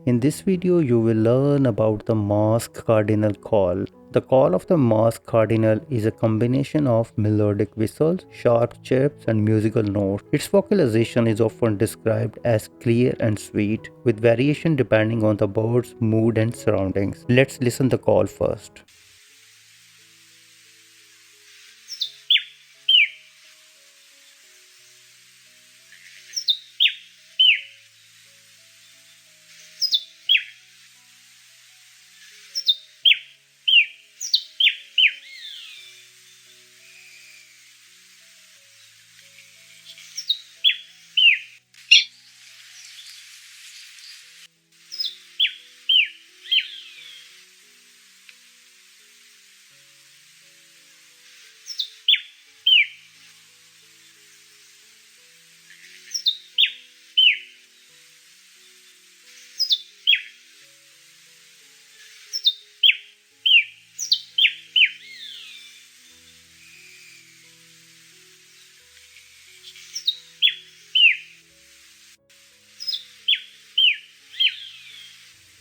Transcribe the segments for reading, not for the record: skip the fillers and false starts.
In this video, you will learn about the Masked Cardinal call. The call of the Masked Cardinal is a combination of melodic whistles, sharp chirps, and musical notes. Its vocalization is often described as clear and sweet, with variation depending on the bird's mood and surroundings. Let's listen the call first.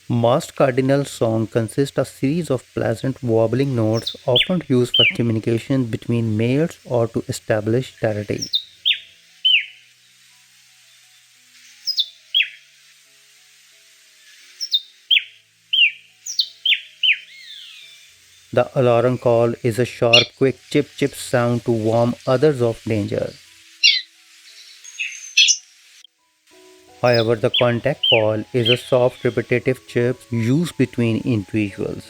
Masked Cardinal song consists of a series of pleasant warbling notes often used for communication between males or to establish territory. The alarm call is a sharp, quick chip chip sound to warn others of danger. However, the contact call is a soft, repetitive chirp used between individuals.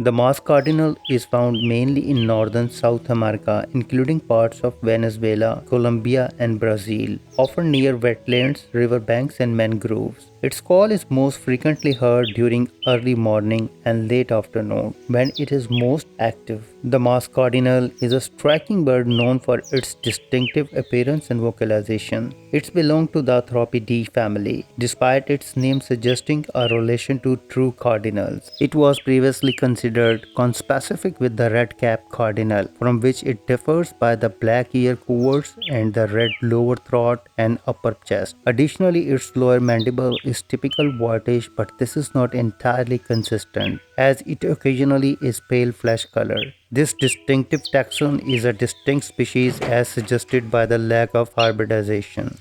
The Masked Cardinal is found mainly in northern South America, including parts of Venezuela, Colombia, and Brazil, often near wetlands, riverbanks, and mangroves. Its call is most frequently heard during early morning and late afternoon when it is most active. The Masked Cardinal is a striking bird known for its distinctive appearance and vocalization. It belongs to the Anthropidae family, despite its name suggesting a relation to true cardinals. It was previously considered conspecific with the red-capped cardinal, from which it differs by the black ear coverts and the red lower throat and upper chest. Additionally, its lower mandible is typical whitish, but this is not entirely consistent, as it occasionally is pale flesh color. This distinctive taxon is a distinct species as suggested by the lack of hybridization.